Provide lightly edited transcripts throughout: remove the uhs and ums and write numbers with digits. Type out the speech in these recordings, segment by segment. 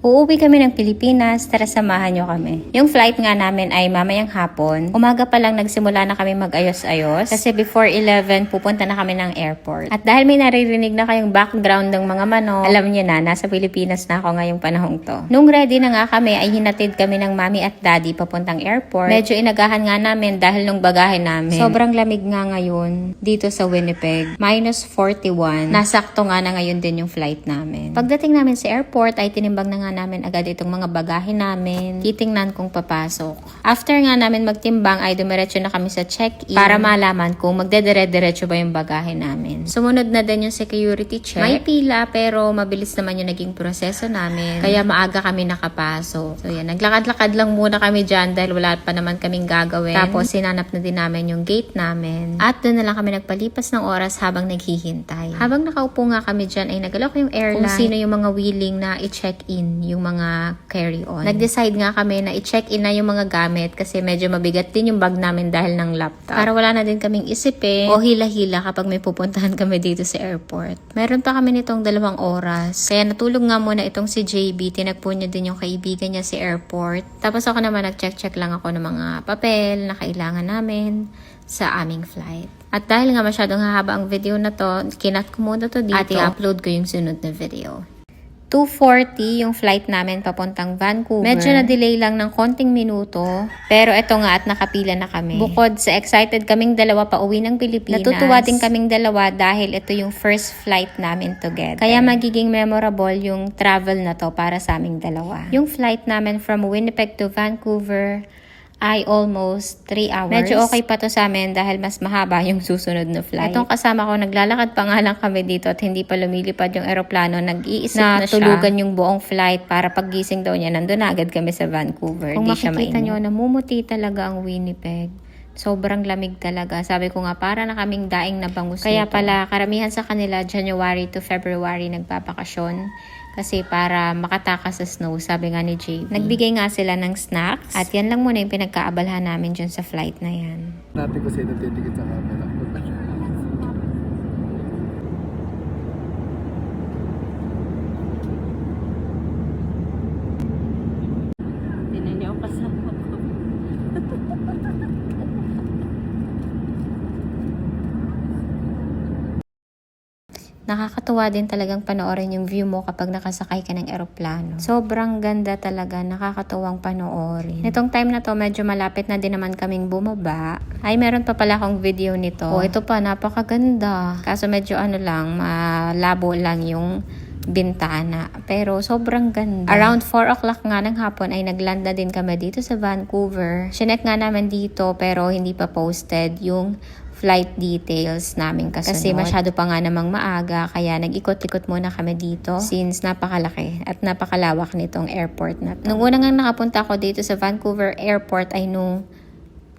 Uuwi kami ng Pilipinas, tara samahan nyo kami. Yung flight nga namin ay mamayang hapon. Umaga pa lang nagsimula na kami mag-ayos-ayos kasi before 11 pupunta na kami ng airport. At dahil may naririnig na kayong background ng mga manok, alam niyo na, nasa Pilipinas na ako ngayong panahong to. Nung ready na nga kami ay hinatid kami ng mami at daddy papuntang airport. Medyo inagahan nga namin dahil nung bagahe namin. Sobrang lamig nga ngayon dito sa Winnipeg. -41. Nasakto nga na ngayon din yung flight namin. Pagdating namin sa airport ay tinimbang na nga namin agad itong mga bagahe namin. Titingnan kung papasok. After nga namin magtimbang ay dumiretso na kami sa check-in para malaman kung magdedire-diretso ba yung bagahe namin. Sumunod na din yung security check. May pila pero mabilis naman yung naging proseso namin. Kaya maaga kami nakapasok. So yan, naglakad-lakad lang muna kami dyan dahil wala pa naman kaming gagawin. Tapos sinanap na din namin yung gate namin. At doon na lang kami nagpalipas ng oras habang naghihintay. Habang nakaupo nga kami dyan ay nagalok yung airline kung sino yung mga willing na i-check-in yung mga carry-on. Nag-decide nga kami na i-check-in na yung mga gamit kasi medyo mabigat din yung bag namin dahil ng laptop. Para wala na din kaming isipin o hila-hila kapag may pupuntahan kami dito sa airport. Meron pa kami nitong 2 oras. Kaya natulog nga muna itong si JB. Tinagpo niya din yung kaibigan niya sa airport. Tapos ako naman nag-check lang ako ng mga papel na kailangan namin sa aming flight. At dahil nga masyadong hahaba ang video na to, kinat ko muna to dito at i-upload ko yung sunod na video. 2:40 yung flight namin papuntang Vancouver. Medyo na-delay lang ng konting minuto. Pero eto nga at nakapila na kami. Bukod sa excited kaming dalawa pa uwi ng Pilipinas, natutuwa din kaming dalawa dahil ito yung first flight namin together. Kaya magiging memorable yung travel na to para sa aming dalawa. Yung flight namin from Winnipeg to Vancouver ay almost 3 hours. Medyo okay pa to sa amin dahil mas mahaba yung susunod na flight. Itong kasama ko, naglalakad pa nga lang kami dito at hindi pa lumilipad yung eroplano. Nag-iisip na siya tulugan yung buong flight para paggising daw niya, nandun na agad kami sa Vancouver. Kung makikita nyo, namumuti talaga ang Winnipeg. Sobrang lamig talaga. Sabi ko nga, para na kaming daing na bangus. Kaya pala, karamihan sa kanila, January to February, nagpapakasyon. Kasi para makatakas sa snow, sabi nga ni JB. Nagbigay nga sila ng snacks. At yan lang muna yung pinagkaabalahan namin dyan sa flight na yan. Natin ko sino titigit sa camera. Tinan niyo ang kasama ko. Nakakatuwa din talagang panoorin yung view mo kapag nakasakay ka ng eroplano. Sobrang ganda talaga, nakakatuwang panoorin. Nitong time na to, medyo malapit na din naman kaming bumaba. Ay, meron pa pala akong video nito. Oh, ito pa, napakaganda. Kaso medyo malabo lang yung bintana. Pero sobrang ganda. Around 4 o'clock nga ng hapon ay naglanda din kami dito sa Vancouver. Sinek nga namin dito pero hindi pa posted yung flight details namin kasunod. Kasi masyado pa nga namang maaga, kaya nag-ikot-ikot muna kami dito since napakalaki at napakalawak nitong airport na to. Nung una nga nakapunta ako dito sa Vancouver Airport ay nung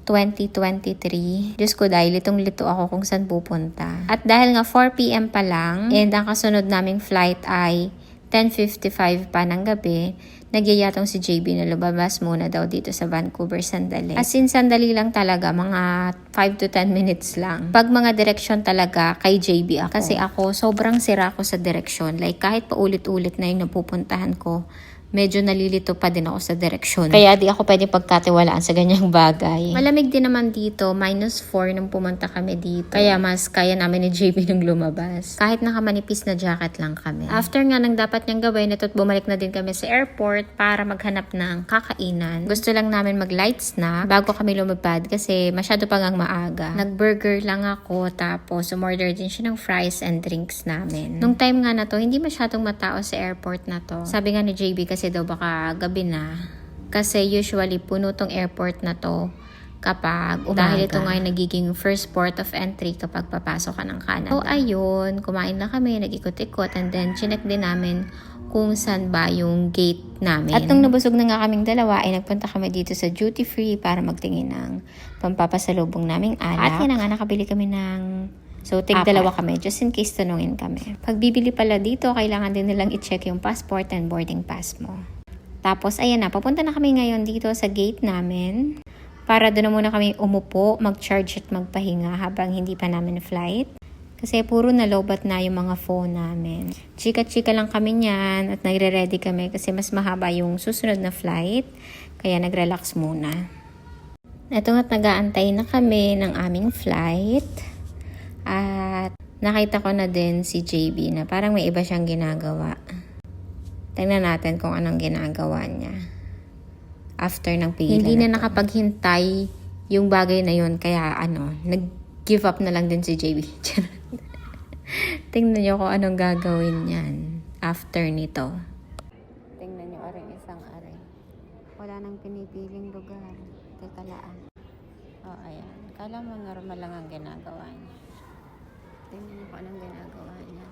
2023. Diyos ko, dahil litong-lito ako kung saan pupunta. At dahil nga 4 p.m. pa lang, and ang kasunod naming flight ay 10:55 pa ng gabi, nagyayatong si JB na lumabas muna daw dito sa Vancouver sandali. As in, sandali lang talaga, mga 5 to 10 minutes lang. Pag mga direksyon talaga, kay JB ako. Kasi ako, sobrang sira ako sa direksyon. Like, kahit pa ulit-ulit na yung napupuntahan ko, medyo nalilito pa din ako sa direksyon. Kaya di ako pwede pagkatiwalaan sa ganyang bagay. Malamig din naman dito, -4 nung pumunta kami dito. Kaya mas kaya namin ni JB nung lumabas. Kahit nakamanipis na jacket lang kami. After nga nang dapat niyang gawin, ito't bumalik na din kami sa airport para maghanap ng kakainan. Gusto lang namin mag-light snack bago kami lumipad kasi masyado pa ngang maaga. Nag-burger lang ako tapos umorder din siya ng fries and drinks namin. Nung time nga na to, hindi masyadong matao sa airport na to. Sabi nga ni JB kasi daw baka gabi na. Kasi usually puno tong airport na to kapag umaga. Dahil ito nga yung nagiging first port of entry kapag papasok ka ng Canada. So ayun, kumain na kami, nag-ikot-ikot and then chinek din namin kung saan ba yung gate namin. At nung nabusog na nga kaming dalawa, ay nagpunta kami dito sa duty free para magtingin ng pampapasalubong naming alak. At yan nga, nakabili kami ng tig-dalawa kami, just in case tanungin kami. Pag bibili pala dito, kailangan din nilang i-check yung passport and boarding pass mo. Tapos, ayan na, papunta na kami ngayon dito sa gate namin. Para doon na muna kami umupo, mag-charge at magpahinga habang hindi pa namin flight. Kasi puro nalobat na yung mga phone namin. Chika-chika lang kami niyan at nagre-ready kami kasi mas mahaba yung susunod na flight. Kaya nag-relax muna. Ito nga't nag-aantay na kami ng aming flight. At nakita ko na din si JB na parang may iba siyang ginagawa. Tingnan natin kung anong ginagawa niya. After ng pila hindi na nakapaghintay yung bagay na yun. Kaya nag-give up na lang din si JB. Tingnan niyo kung anong gagawin niyan after nito. Tingnan niyo isang aray. Wala nang pinipiling lugar. Teka lang. Oh, ayan. Kala mo normal lang ang ginagawa niya. Tingnan niyo kung anong ginagawa niya.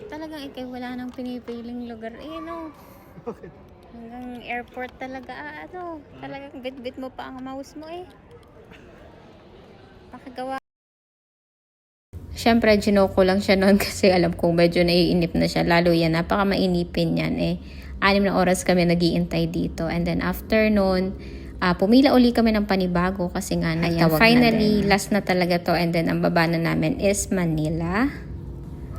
Talagang wala nang pinipiling lugar. Hanggang airport talaga. Talagang bit-bit mo pa ang mouse mo Pakagawa. Siyempre, ginoke ko lang siya noon kasi alam kong medyo naiinip na siya. Lalo yan, napaka mainipin yan 6 na oras kami nag-iintay dito. And then after noon, pumila uli kami ng panibago kasi nga finally, last na talaga to. And then ang baba na namin is Manila.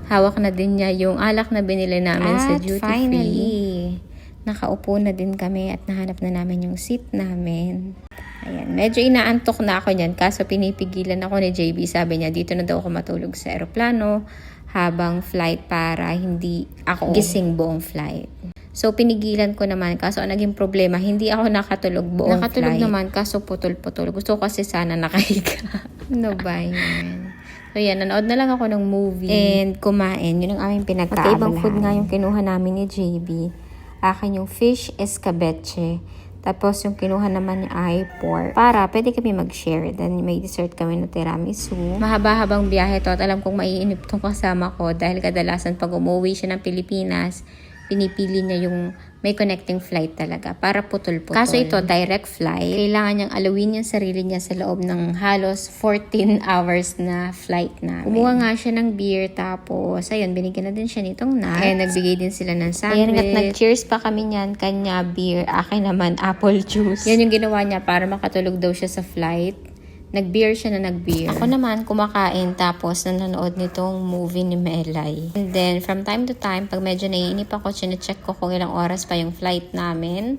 Hawak na din niya yung alak na binili namin sa duty free. Nakaupo na din kami at nahanap na namin yung seat namin. Ayan, medyo inaantok na ako niyan kaso pinipigilan ako ni JB. Sabi niya dito na daw ako matulog sa eroplano habang flight para hindi ako gising buong flight. So pinigilan ko naman kaso ang naging problema hindi ako nakatulog buong flight. Nakatulog naman kaso putol-putol. Gusto ko kasi sana nakahiga. Ano ba yan? So yan, nanood na lang ako ng movie and kumain. Yun ang aming pinagkaabalahan. Magkaibang food nga yung kinuha namin ni JB. Akin yung fish escabeche. Tapos yung kinuha naman niya ay pork. Para pwede kami mag-share. Then may dessert kami na tiramisu. Mahaba-habang biyahe to at alam kong maiinip tong kasama ko dahil kadalasan pag umuwi siya ng Pilipinas, pinipili niya yung may connecting flight talaga para putol-putol. Kaso ito, direct flight. Kailangan niyang alawin yung sarili niya sa loob ng halos 14 hours na flight namin. Kumuha nga siya ng beer tapos, ayun, binigyan na din siya nitong nuts. Kaya nagbigay din sila ng sandwich. Ayan, nag-cheers pa kami niyan. Kanya beer, akin naman apple juice. Yan yung ginawa niya para makatulog daw siya sa flight. Nag-beer siya na nag-beer. Ako naman, kumakain tapos nanonood nitong movie ni Melay. And then, from time to time, pag medyo naiinip ako, chinecheck ko kung ilang oras pa yung flight namin.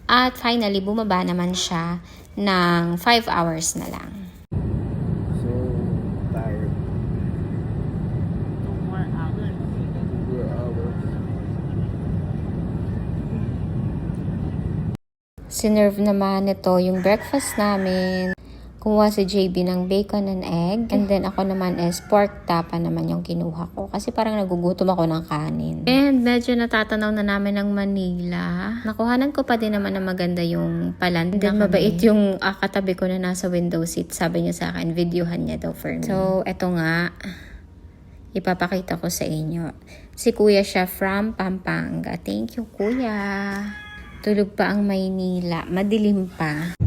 At finally, bumaba naman siya ng 5 hours na lang. So tired. 2 more hours. 2 more hours. Sinerve naman ito yung breakfast namin. Kumuha si JB ng bacon and egg. And then ako naman is pork tapa naman yung kinuha ko. Kasi parang nagugutom ako ng kanin. And medyo natatanaw na namin ng Manila. Nakuhanan ko pa din naman na maganda yung palan. And then mabait yung katabi ko na nasa window seat. Sabi niya sa akin, videohan niya daw for me. So eto nga, ipapakita ko sa inyo. Si kuya siya from Pampanga. Thank you kuya. Tulog pa ang Maynila. Madilim pa.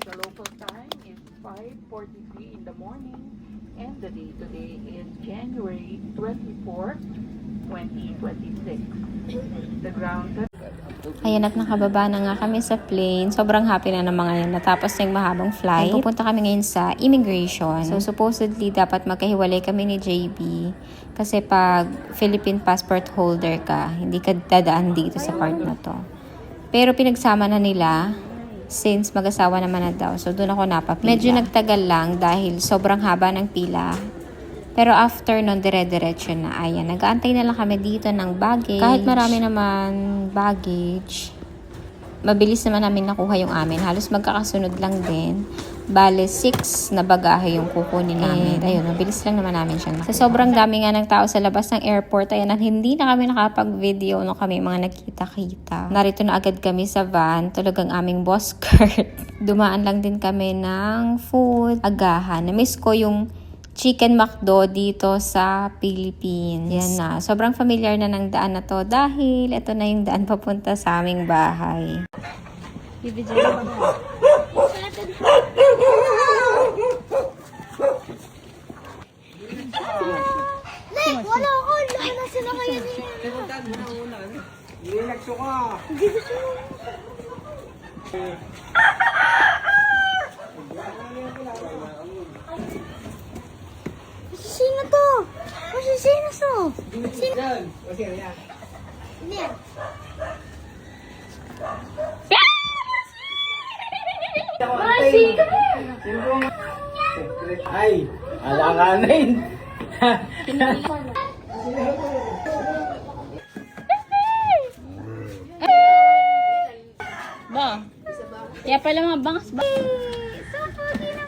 The local time is 5:43 in the morning, and the day today is January 24, 2026. The ground. Ayan at nakababa na nga kami sa plane. Sobrang happy na ng mga yan. Natapos na yung mahabang flight. And pupunta kami ngayon sa immigration. So supposedly dapat magkahiwalay kami ni JB. Kasi pag Philippine passport holder ka, hindi ka dadaan dito sa part na to. Pero pinagsama na nila since mag-asawa naman na daw. So doon ako napapila. Medyo nagtagal lang dahil sobrang haba ng pila. Pero after nun, dire-diretso na. Ayan, nag-aantay na lang kami dito ng baggage. Kahit marami naman baggage, mabilis naman namin nakuha yung amin. Halos magkakasunod lang din. Bale, 6 na bagahe yung kukunin namin. Ayun, mabilis lang naman namin siya nakuha. Sa sobrang dami nga ng tao sa labas ng airport, ayan, at hindi na kami nakapag-video nung kami mga nagkita-kita. Narito na agad kami sa van. Tulog ang aming boss skirt. Dumaan lang din kami ng food. Agahan. Na-miss ko yung Chicken McDo dito sa Philippines. Yan na. Sobrang familiar na ng daan na to dahil ito na yung daan papunta sa aming bahay. Bibidyo na ba? Wala ako! Wala na sila kayo niya! Ay, alanganin. Ba? Kaya pala mga bangas ba?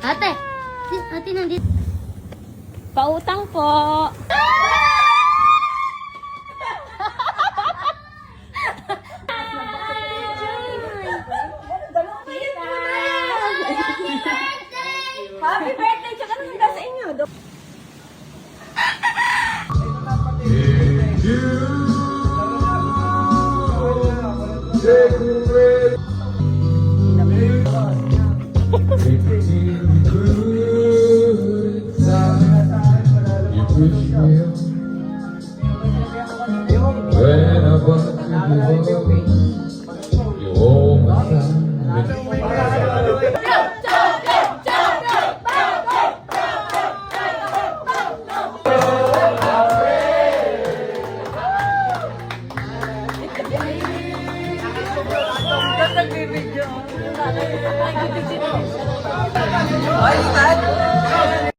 Ate! Ate nandito. Pautang po. Happy birthday! Tsaka naman sa inyo. When I want to be you hold my side.